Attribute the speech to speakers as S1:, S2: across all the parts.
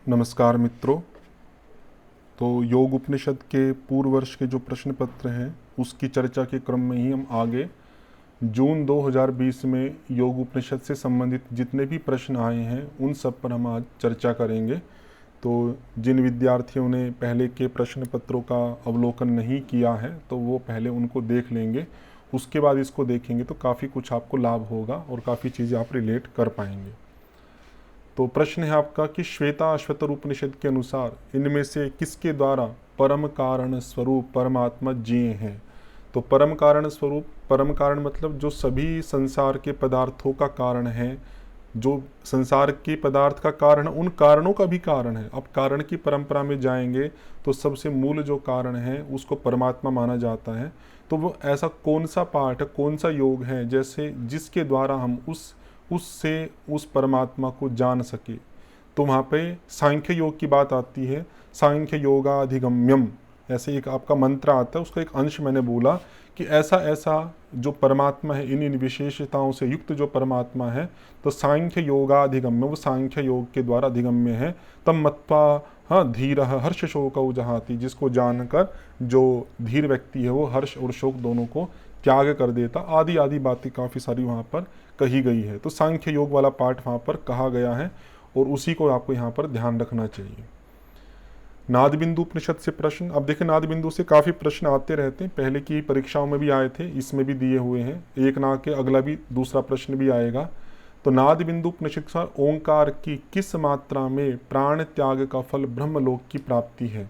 S1: नमस्कार मित्रों। तो योग उपनिषद के पूर्व वर्ष के जो प्रश्न पत्र हैं उसकी चर्चा के क्रम में ही हम आगे जून 2020 में योग उपनिषद से संबंधित जितने भी प्रश्न आए हैं उन सब पर हम आज चर्चा करेंगे। तो जिन विद्यार्थियों ने पहले के प्रश्न पत्रों का अवलोकन नहीं किया है तो वो पहले उनको देख लेंगे, उसके बाद इसको देखेंगे तो काफ़ी कुछ आपको लाभ होगा और काफ़ी चीज़ें आप रिलेट कर पाएंगे। तो प्रश्न है आपका कि श्वेता अश्वतर उपनिषद के अनुसार इनमें से किसके द्वारा परम कारण स्वरूप परमात्मा जिए हैं। तो परम कारण स्वरूप, परम कारण मतलब जो सभी संसार के पदार्थों का कारण है, जो संसार के पदार्थ का कारण, उन कारणों का भी कारण है। अब कारण की परंपरा में जाएंगे तो सबसे मूल जो कारण है उसको परमात्मा माना जाता है। तो वो ऐसा कौन सा पाठ, कौन सा योग है जैसे जिसके द्वारा हम उससे उस परमात्मा को जान सके। तो वहाँ पे सांख्य योग की बात आती है, सांख्य योगाधिगम्यम ऐसे एक आपका मंत्र आता है, उसका एक अंश मैंने बोला कि ऐसा ऐसा जो परमात्मा है, इन इन विशेषताओं से युक्त जो परमात्मा है, तो सांख्य योगाधिगम्य, वो सांख्य योग के द्वारा अधिगम्य है। तम मत्वा हाँ धीर हर्ष शोक जहाती, जिसको जानकर जो धीर व्यक्ति है वो हर्ष और शोक दोनों को त्याग कर देता। आदि आदि बातें काफ़ी सारी वहाँ पर कही गई है। तो सांख्य योग वाला पाठ वहाँ पर कहा गया है और उसी को आपको यहाँ पर ध्यान रखना चाहिए। नादबिंदु उपनिषद से प्रश्न, अब देखें नादबिंदु से काफ़ी प्रश्न आते रहते हैं, पहले की परीक्षाओं में भी आए थे, इसमें भी दिए हुए हैं, एक ना के अगला भी दूसरा प्रश्न भी आएगा। तो नादबिंदु उपनिषद के अनुसार ओंकार की किस मात्रा में प्राण त्याग का फल ब्रह्मलोक की प्राप्ति है।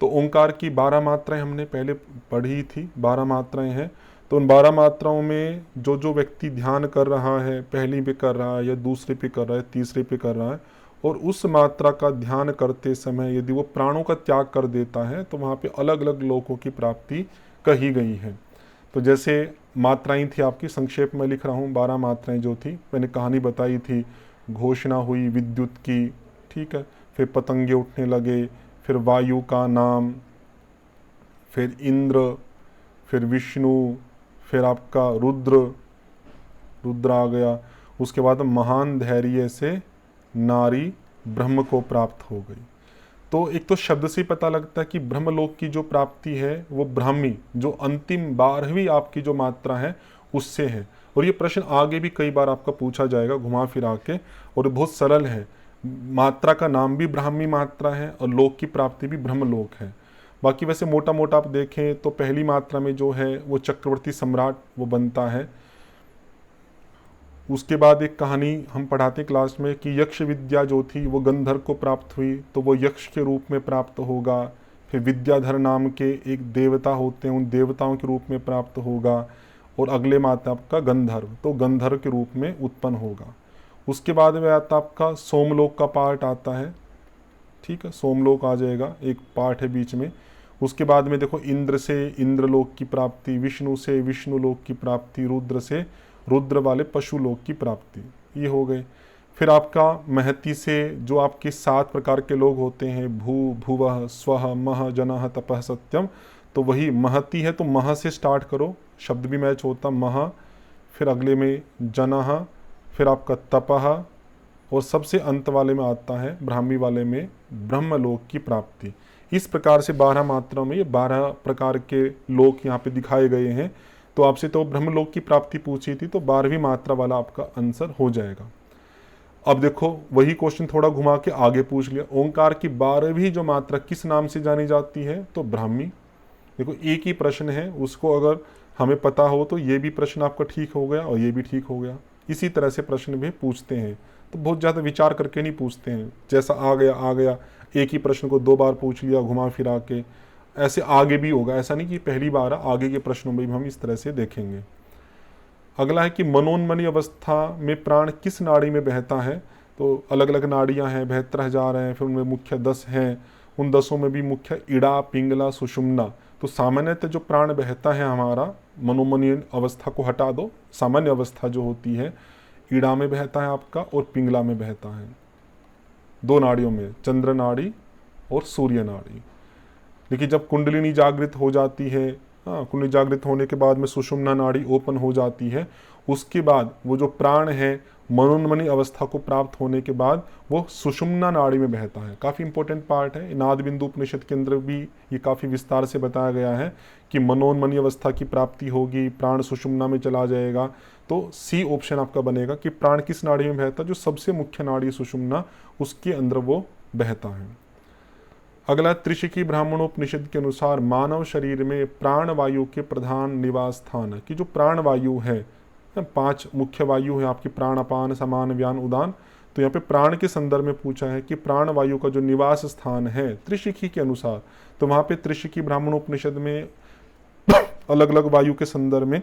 S1: तो ओंकार की 12 मात्राएं हमने पहले पढ़ी थी, 12 मात्राएं हैं। तो उन 12 मात्राओं में जो जो व्यक्ति ध्यान कर रहा है, पहली पे कर रहा है या दूसरे पे कर रहा है, तीसरे पे कर रहा है, और उस मात्रा का ध्यान करते समय यदि वो प्राणों का त्याग कर देता है तो वहाँ पे अलग अलग लोकों की प्राप्ति कही गई है। तो जैसे मात्राएं थी आपकी, संक्षेप में लिख रहा हूँ, 12 मात्राएं जो थी मैंने कहानी बताई थी, घोषणा हुई विद्युत की, ठीक है, फिर पतंगे उठने लगे, फिर वायु का नाम, फिर इंद्र, फिर विष्णु, फिर आपका रुद्र आ गया, उसके बाद महान धैर्य से नारी ब्रह्म को प्राप्त हो गई। तो एक तो शब्द से पता लगता है कि ब्रह्मलोक की जो प्राप्ति है वो ब्राह्मी, जो अंतिम 12वीं आपकी जो मात्रा है उससे है। और ये प्रश्न आगे भी कई बार आपका पूछा जाएगा घुमा फिरा के, और बहुत सरल है। मात्रा का नाम भी ब्राह्मी मात्रा है और लोक की प्राप्ति भी ब्रह्मलोक है। बाकी वैसे मोटा मोटा आप देखें तो पहली मात्रा में जो है वो चक्रवर्ती सम्राट वो बनता है। उसके बाद एक कहानी हम पढ़ाते क्लास में कि यक्ष विद्या जो थी वो गंधर्व को प्राप्त हुई तो वो यक्ष के रूप में प्राप्त होगा। फिर विद्याधर नाम के एक देवता होते हैं, उन देवताओं के रूप में प्राप्त होगा। और अगले माता आपका गंधर्व, तो गंधर्व के रूप में उत्पन्न होगा। उसके बाद में आता आपका सोमलोक का पार्ट आता है, ठीक है, सोमलोक आ जाएगा, एक पार्ट है बीच में। उसके बाद में देखो इंद्र से इंद्रलोक की प्राप्ति, विष्णु से विष्णुलोक की प्राप्ति, रुद्र से रुद्र वाले पशुलोक की प्राप्ति, ये हो गए। फिर आपका महति से जो आपके 7 प्रकार के लोग होते हैं, भू भुवः स्वः मह जनः तपः सत्यम, तो वही महति है, तो मह से स्टार्ट करो, शब्द भी मैच होता मह, फिर अगले में जनः, फिर आपका तपः, और सबसे अंत वाले में आता है ब्राह्मी वाले में ब्रह्मलोक की प्राप्ति। इस प्रकार से 12 मात्राओं में ये 12 प्रकार के लोक यहाँ पे दिखाए गए हैं। तो आपसे तो ब्रह्मलोक की प्राप्ति पूछी थी, तो 12वीं मात्रा वाला आपका आंसर हो जाएगा। अब देखो वही क्वेश्चन थोड़ा घुमा के आगे पूछ लिया, ओंकार की 12वीं जो मात्रा किस नाम से जानी जाती है, तो ब्राह्मी। देखो एक ही प्रश्न है, उसको अगर हमें पता हो तो ये भी प्रश्न आपका ठीक हो गया और ये भी ठीक हो गया। इसी तरह से प्रश्न भी पूछते हैं, तो बहुत ज़्यादा विचार करके नहीं पूछते हैं, जैसा आ गया, एक ही प्रश्न को 2 बार पूछ लिया घुमा फिरा के, ऐसे आगे भी होगा। ऐसा नहीं कि पहली बार, आगे के प्रश्नों में भी हम इस तरह से देखेंगे। अगला है कि मनोन्मनी अवस्था में प्राण किस नाड़ी में बहता है। तो अलग अलग नाड़ियां हैं, 72,000 हैं, फिर उनमें मुख्य 10 हैं, उन 10 में भी मुख्य इड़ा, पिंगला, सुषुम्ना। तो सामान्यतः जो प्राण बहता है हमारा, मनोन्मनी अवस्था को हटा दो, सामान्य अवस्था जो होती है इड़ा में बहता है आपका और पिंगला में बहता है, 2 नाड़ियों में, चंद्र नाड़ी और सूर्य नाड़ी। लेकिन जब कुंडलिनी जागृत हो जाती है हाँ, कुंडली जागृत होने के बाद में सुषुम्ना नाड़ी ओपन हो जाती है। उसके बाद वो जो प्राण है मनोन्मनी अवस्था को प्राप्त होने के बाद वो सुषुम्ना नाड़ी में बहता है। काफ़ी इंपॉर्टेंट पार्ट है। नाद बिंदु उपनिषद के अंदर भी ये काफ़ी विस्तार से बताया गया है कि मनोन्मनी अवस्था की प्राप्ति होगी, प्राण सुषुम्ना में चला जाएगा। तो सी ऑप्शन आपका बनेगा कि प्राण किस नाड़ी में बहता है, जो सबसे मुख्य नाड़ी सुषुम्ना, उसके अंदर वो बहता है। अगला त्रिशिकी ब्राह्मणोपनिषद के अनुसार मानव शरीर में प्राण वायु के प्रधान निवास स्थान की जो प्राण वायु है, 5 मुख्य वायु है आपकी, प्राण अपान समान व्यान उदान। तो यहाँ पे प्राण के संदर्भ में पूछा है कि प्राण वायु का जो निवास स्थान है त्रिशिकी के अनुसार, तो वहाँ पे त्रिशिकी ब्राह्मणोपनिषद में अलग अलग वायु के संदर्भ में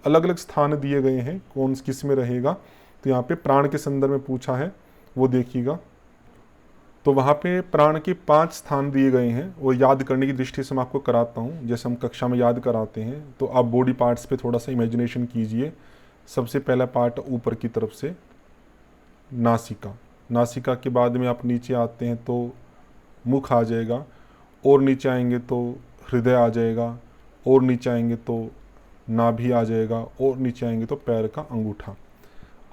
S1: अलग अलग स्थान दिए गए हैं, कौन किस में रहेगा। तो यहाँ पे प्राण के संदर्भ में पूछा है, वो देखिएगा। तो वहाँ पे प्राण के 5 स्थान दिए गए हैं, वो याद करने की दृष्टि से मैं आपको कराता हूँ, जैसे हम कक्षा में याद कराते हैं। तो आप बॉडी पार्ट्स पे थोड़ा सा इमेजिनेशन कीजिए। सबसे पहला पार्ट ऊपर की तरफ से नासिका, नासिका के बाद में आप नीचे आते हैं तो मुख आ जाएगा, और नीचे आएंगे तो हृदय आ जाएगा, और नीचे आएंगे तो नाभि आ जाएगा, और नीचे आएंगे तो पैर का अंगूठा।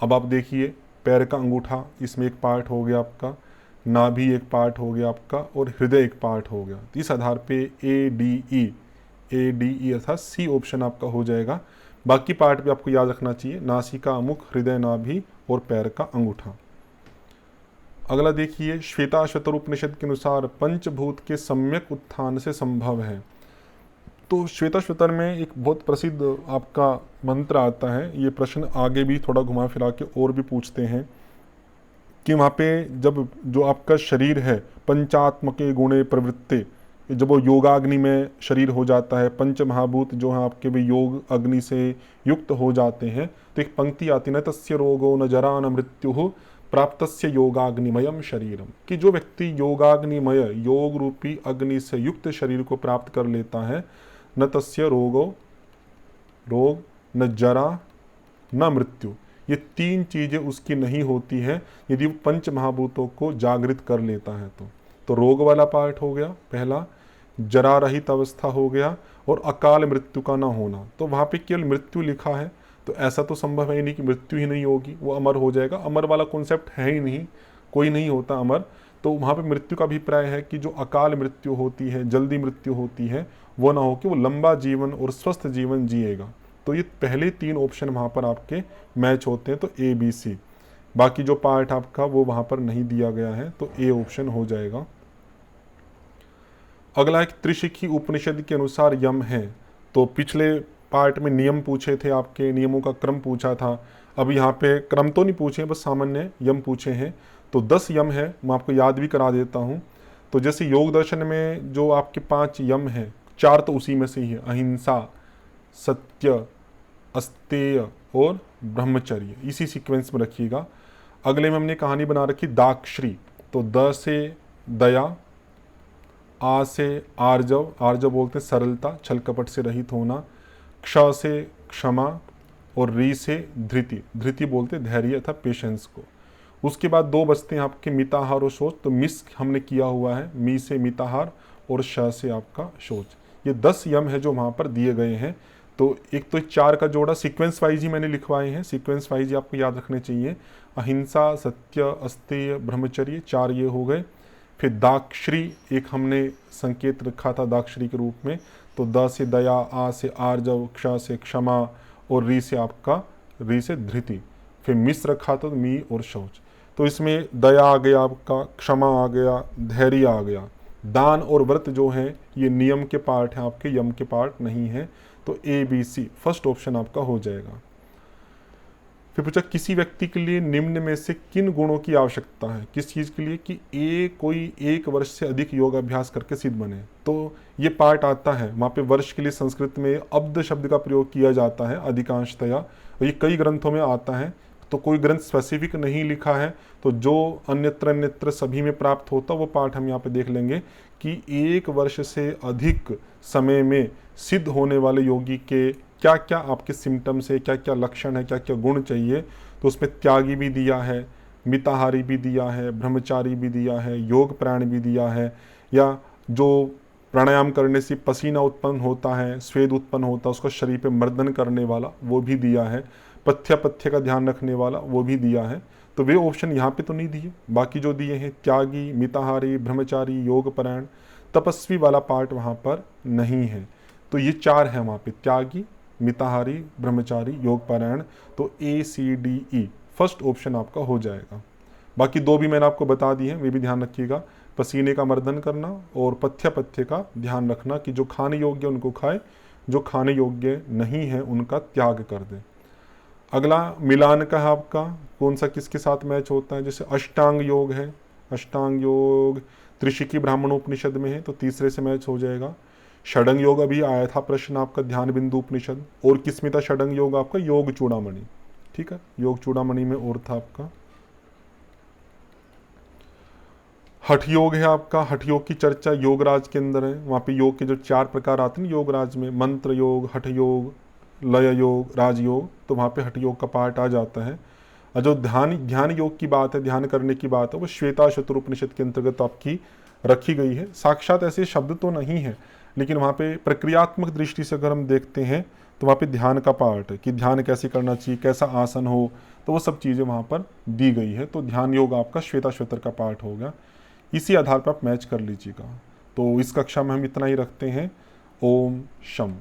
S1: अब आप देखिए, पैर का अंगूठा इसमें एक पार्ट हो गया आपका, नाभि एक पार्ट हो गया आपका, और हृदय एक पार्ट हो गया। तो इस आधार पे ए डी ई अर्थात सी ऑप्शन आपका हो जाएगा। बाकी पार्ट भी आपको याद रखना चाहिए, नासिका, मुख, हृदय, नाभि और पैर का अंगूठा। अगला देखिए, श्वेताश्वतर उपनिषद के अनुसार पंचभूत के सम्यक उत्थान से संभव है। तो श्वेताश्वतर में एक बहुत प्रसिद्ध आपका मंत्र आता है। ये प्रश्न आगे भी थोड़ा घुमा फिरा के और भी पूछते हैं कि वहाँ पे जब जो आपका शरीर है पंचात्मके गुणे प्रवृत्ते, जब वो योगाग्नि में शरीर हो जाता है, पंच महाभूत जो है आपके भी योग अग्नि से युक्त हो जाते हैं, तो एक पंक्ति आती न तस्य रोगो न जरा न मृत्यु प्राप्तस्य योगाग्निमयम शरीरम, कि जो व्यक्ति योगाग्निमय योग रूपी अग्नि से युक्त शरीर को प्राप्त कर लेता है, न तस्य रोगो, रोग, न जरा, न मृत्यु, ये 3 चीज़ें उसकी नहीं होती हैं यदि वो पंच महाभूतों को जागृत कर लेता है। तो रोग वाला पार्ट हो गया पहला, जरा रहित अवस्था हो गया, और अकाल मृत्यु का ना होना। तो वहाँ पे केवल मृत्यु लिखा है, तो ऐसा तो संभव है ही नहीं कि मृत्यु ही नहीं होगी, वो अमर हो जाएगा। अमर वाला कॉन्सेप्ट है ही नहीं, कोई नहीं होता अमर। तो वहाँ पे मृत्यु का अभिप्राय है कि जो अकाल मृत्यु होती है, जल्दी मृत्यु होती है, वो ना हो कि वो लंबा जीवन और स्वस्थ जीवन जिएगा। तो ये पहले 3 ऑप्शन वहाँ पर आपके मैच होते हैं, तो ए बी सी। बाकी जो पार्ट आपका वो वहाँ पर नहीं दिया गया है, तो ए ऑप्शन हो जाएगा। अगला एक त्रिशिखी उपनिषद के अनुसार यम है। तो पिछले पार्ट में नियम पूछे थे, आपके नियमों का क्रम पूछा था। अब यहाँ पे क्रम तो नहीं पूछे, बस सामान्य यम पूछे हैं। तो 10 यम है, मैं आपको याद भी करा देता हूँ। तो जैसे योग दर्शन में जो आपके 5 यम हैं, 4 तो उसी में से ही है, अहिंसा, सत्य, अस्तेय और ब्रह्मचर्य, इसी सीक्वेंस में रखिएगा। अगले में हमने कहानी बना रखी दाक्षरी। तो द से दया, आ से आर्जव, आर्जव बोलते हैं सरलता, छल कपट से रहित होना, क्ष से क्षमा, और री से धृति, धृति बोलते धैर्य अर्थात पेशेंस को। उसके बाद 2 बचते हैं आपके मिताहार और शौच। तो मिस हमने किया हुआ है, मी से मिताहार और श से आपका शौच। ये 10 यम है जो वहाँ पर दिए गए हैं। तो एक तो 4 का जोड़ा सीक्वेंस वाइज ही मैंने लिखवाए हैं, सीक्वेंस वाइज ही आपको याद रखने चाहिए। अहिंसा, सत्य, अस्तेय, ब्रह्मचर्य, 4 ये हो गए। फिर दाक्षरी एक हमने संकेत रखा था दाक्षरी के रूप में। तो द से दया, आ से आर्जव, क्ष से क्षमा और री से आपका, री से धृति। फिर मिस रखा था मी और शौच। तो इसमें दया आ गया आपका, क्षमा आ गया, धैर्य आ गया। दान और व्रत जो है ये नियम के पार्ट हैं आपके, यम के पार्ट नहीं है। तो A B C first option आपका हो जाएगा। फिर पूछा किसी व्यक्ति के लिए निम्न में से किन गुणों की आवश्यकता है, किस चीज़ के लिए, कि कोई 1 वर्ष से अधिक योगाभ्यास करके सिद्ध बने। तो ये पार्ट आता है वहाँ पे, वर्ष के लिए संस्कृत में अब्द शब्द का प्रयोग किया जाता है अधिकांशतया, और ये कई ग्रंथों में आता है। तो कोई ग्रंथ स्पेसिफिक नहीं लिखा है, तो जो अन्यत्र सभी में प्राप्त होता वो पार्ट हम यहाँ पे देख लेंगे कि 1 वर्ष से अधिक समय में सिद्ध होने वाले योगी के क्या क्या आपके सिम्टम्स है, क्या क्या लक्षण है, क्या क्या गुण चाहिए। तो उसमें त्यागी भी दिया है, मिताहारी भी दिया है, ब्रह्मचारी भी दिया है, योग प्राण भी दिया है, या जो प्राणायाम करने से पसीना उत्पन्न होता है, स्वेद उत्पन्न होता है, उसका शरीर पे मर्दन करने वाला वो भी दिया है। पथ्य पथ्य का ध्यान रखने वाला वो भी दिया है। तो वे ऑप्शन यहाँ पे तो नहीं दिए, बाकी जो दिए हैं त्यागी, मिताहारी, ब्रह्मचारी, योगपरायण, तपस्वी वाला पार्ट वहाँ पर नहीं है। तो ये 4 है वहाँ पे, त्यागी, मिताहारी, ब्रह्मचारी, योगपरायण। तो ACDE फर्स्ट ऑप्शन आपका हो जाएगा। बाकी 2 भी मैंने आपको बता दी हैं, वे भी ध्यान रखिएगा। पसीने का मर्दन करना और पथ्य पथ्य का ध्यान रखना कि जो खाने योग्य उनको खाए, जो खाने योग्य नहीं है उनका त्याग कर दे। अगला मिलान का है आपका, कौन सा किसके साथ मैच होता है, जैसे अष्टांग योग है, अष्टांग योग त्रिशिकी ब्राह्मणोपनिषद में है तो तीसरे से मैच हो जाएगा। षडंग योग अभी आया था प्रश्न आपका ध्यान बिंदु उपनिषद, और किसमें था षडंग योग आपका, योग चूड़ामणि, ठीक है, योग चूड़ामणि में और था आपका। हठ योग है आपका, हठ योग की चर्चा योगराज के अंदर है, वहाँ पे योग के जो 4 प्रकार आते हैं योगराज में, मंत्र योग, हठ योग, लय योग, राजयोग, तो वहाँ पे हठ योग का पार्ट आ जाता है। और जो ध्यान योग की बात है, ध्यान करने की बात है, वो श्वेता शतुर उपनिषद के अंतर्गत आपकी रखी गई है। साक्षात ऐसे शब्द तो नहीं है, लेकिन वहाँ पे प्रक्रियात्मक दृष्टि से अगर हम देखते हैं तो वहाँ पे ध्यान का पार्ट है कि ध्यान कैसे करना चाहिए, कैसा आसन हो, तो वो सब चीज़ें वहाँ पर दी गई है। तो ध्यान योग आपका श्वेता श्वेतर का पार्ट होगा, इसी आधार पर आप मैच कर लीजिएगा। तो इस कक्षा में हम इतना ही रखते हैं। ओम शम।